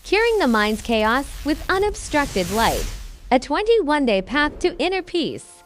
Curing the mind's chaos with unobstructed light. A 21-day path to inner peace.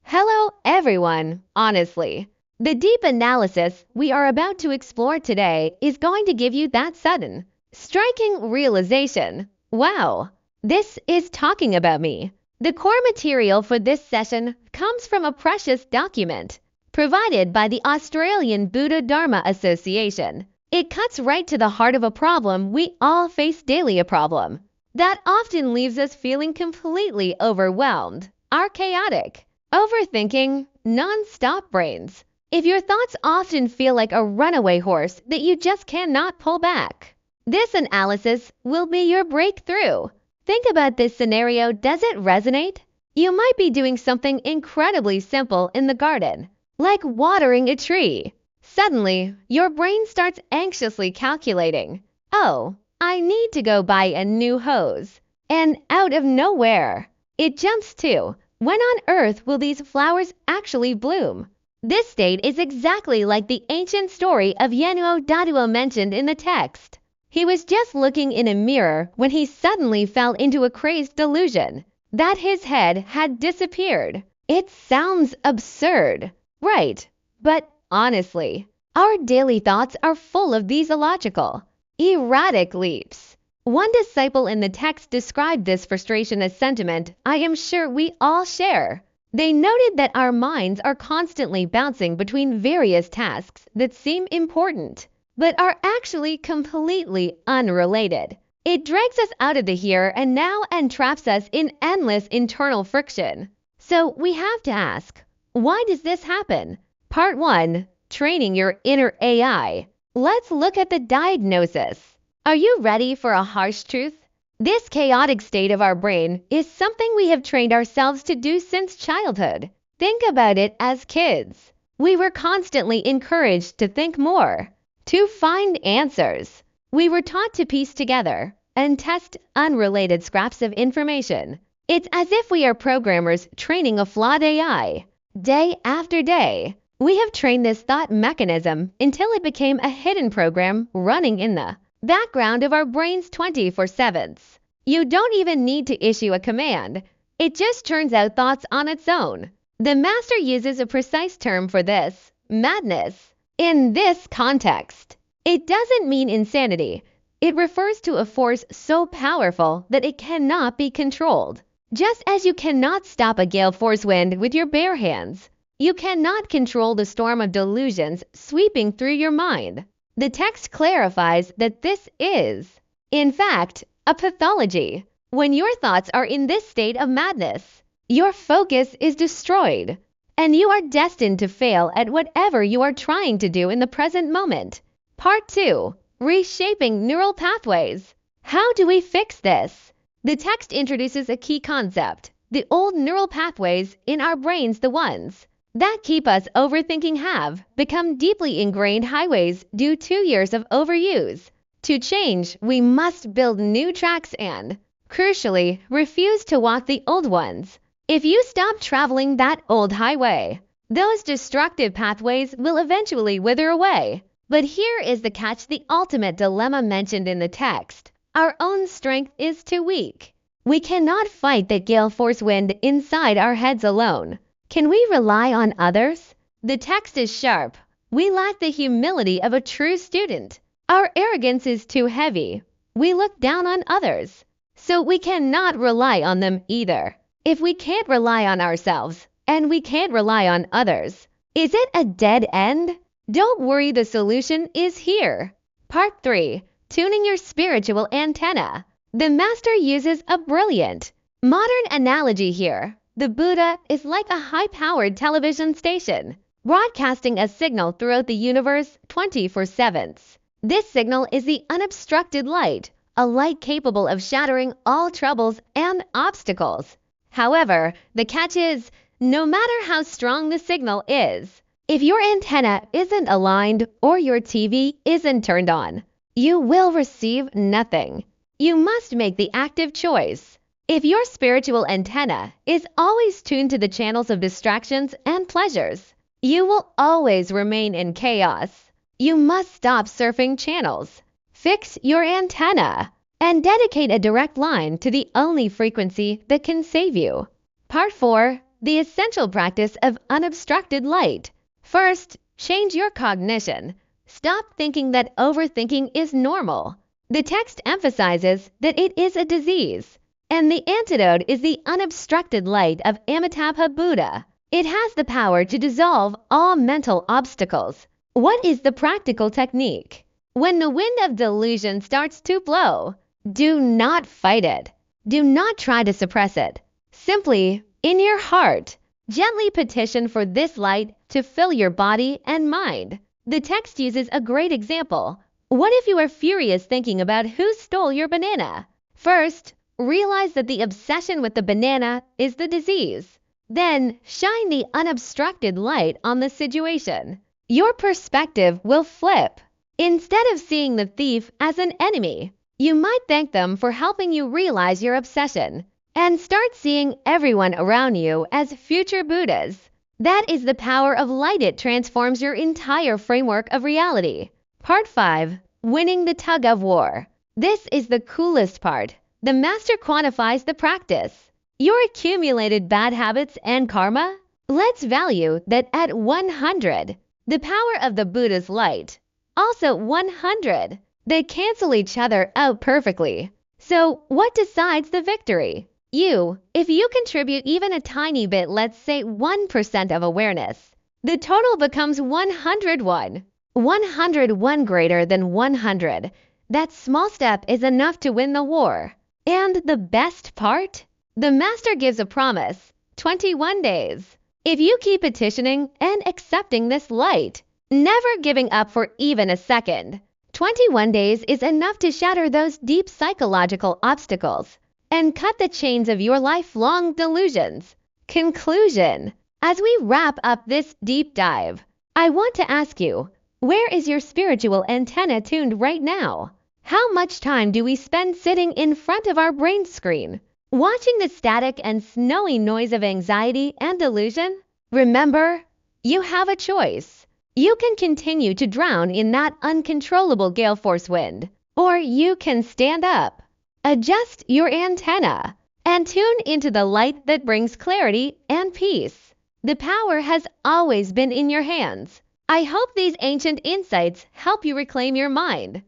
Hello, everyone. Honestly, the deep analysis we are about to explore today is going to give you that sudden, striking realization. Wow, this is talking about me. The core material for this session comes from a precious document provided by the Australian Buddha Dharma Association. It cuts right to the heart of a problem we all face daily, a problem that often leaves us feeling completely overwhelmed, our chaotic, overthinking, non-stop brains. If your thoughts often feel like a runaway horse that you just cannot pull back, this analysis will be your breakthrough. Think about this scenario. Does it resonate? You might be doing something incredibly simple in the garden, like watering a tree. Suddenly, your brain starts anxiously calculating, "Oh, I need to go buy a new hose." And out of nowhere, it jumps to, when on earth will these flowers actually bloom? This state is exactly like the ancient story of Unobstructed mentioned in the text. He was just looking in a mirror when he suddenly fell into a crazed delusion that his head had disappeared. It sounds absurd, right? But honestly, our daily thoughts are full of these illogical, erratic leaps. One disciple in the text described this frustration as sentiment I am sure we all share. They noted that our minds are constantly bouncing between various tasks that seem important, but are actually completely unrelated. It drags us out of the here and now and traps us in endless internal friction. So we have to ask, why does this happen? Part 1. Training your inner AI. Let's look at the diagnosis. Are you ready for a harsh truth? This chaotic state of our brain is something we have trained ourselves to do since childhood. Think about it as kids. We were constantly encouraged to think more, to find answers. We were taught to piece together and test unrelated scraps of information. It's as if we are programmers training a flawed AI. Day after day, we have trained this thought mechanism until it became a hidden program running in the background of our brains 24/7. You don't even need to issue a command. It just churns out thoughts on its own. The master uses a precise term for this: madness. In this context, it doesn't mean insanity. It refers to a force so powerful that it cannot be controlled. Just as you cannot stop a gale-force wind with your bare hands, you cannot control the storm of delusions sweeping through your mind. The text clarifies that this is, in fact, a pathology. When your thoughts are in this state of madness, your focus is destroyed, and you are destined to fail at whatever you are trying to do in the present moment. Part 2. Reshaping neural pathways. How do we fix this? The text introduces a key concept. The old neural pathways in our brains, the ones that keep us overthinking, have become deeply ingrained highways due to years of overuse. To change, we must build new tracks and, crucially, refuse to walk the old ones. If you stop traveling that old highway, those destructive pathways will eventually wither away. But here is the catch, the ultimate dilemma mentioned in the text. Our own strength is too weak. We cannot fight that gale-force wind inside our heads alone. Can we rely on others? The text is sharp. We lack the humility of a true student. Our arrogance is too heavy. We look down on others. So we cannot rely on them either. If we can't rely on ourselves, and we can't rely on others, is it a dead end? Don't worry, the solution is here. Part 3. Tuning your spiritual antenna. The master uses a brilliant, modern analogy here. The Buddha is like a high-powered television station, broadcasting a signal throughout the universe 24/7. This signal is the unobstructed light, a light capable of shattering all troubles and obstacles. However, the catch is, no matter how strong the signal is, if your antenna isn't aligned or your TV isn't turned on, you will receive nothing. You must make the active choice. If your spiritual antenna is always tuned to the channels of distractions and pleasures, you will always remain in chaos. You must stop surfing channels Fix your antenna and dedicate a direct line to the only frequency that can save you. Part 4. The essential practice of unobstructed light. First, change your cognition. Stop thinking that overthinking is normal. The text emphasizes that it is a disease, and the antidote is the unobstructed light of Amitabha Buddha. It has the power to dissolve all mental obstacles. What is the practical technique? When the wind of delusion starts to blow, do not fight it. Do not try to suppress it. Simply, in your heart, gently petition for this light to fill your body and mind. The text uses a great example. What if you are furious thinking about who stole your banana? First, realize that the obsession with the banana is the disease. Then, shine the unobstructed light on the situation. Your perspective will flip. Instead of seeing the thief as an enemy, you might thank them for helping you realize your obsession, and start seeing everyone around you as future Buddhas. That is the power of light. It transforms your entire framework of reality. Part 5. Winning the tug of war. This is the coolest part. The master quantifies the practice. Your accumulated bad habits and karma? Let's value that at 100. The power of the Buddha's light. Also 100. They cancel each other out perfectly. So what decides the victory? You. If you contribute even a tiny bit, let's say 1% of awareness, the total becomes 101. 101 greater than 100. That small step is enough to win the war. And the best part? The master gives a promise. 21 days. If you keep petitioning and accepting this light, never giving up for even a second, 21 days is enough to shatter those deep psychological obstacles and cut the chains of your lifelong delusions. Conclusion. As we wrap up this deep dive, I want to ask you, where is your spiritual antenna tuned right now? How much time do we spend sitting in front of our brain screen, watching the static and snowy noise of anxiety and delusion? Remember, you have a choice. You can continue to drown in that uncontrollable gale-force wind, or you can stand up, adjust your antenna, and tune into the light that brings clarity and peace. The power has always been in your hands. I hope these ancient insights help you reclaim your mind.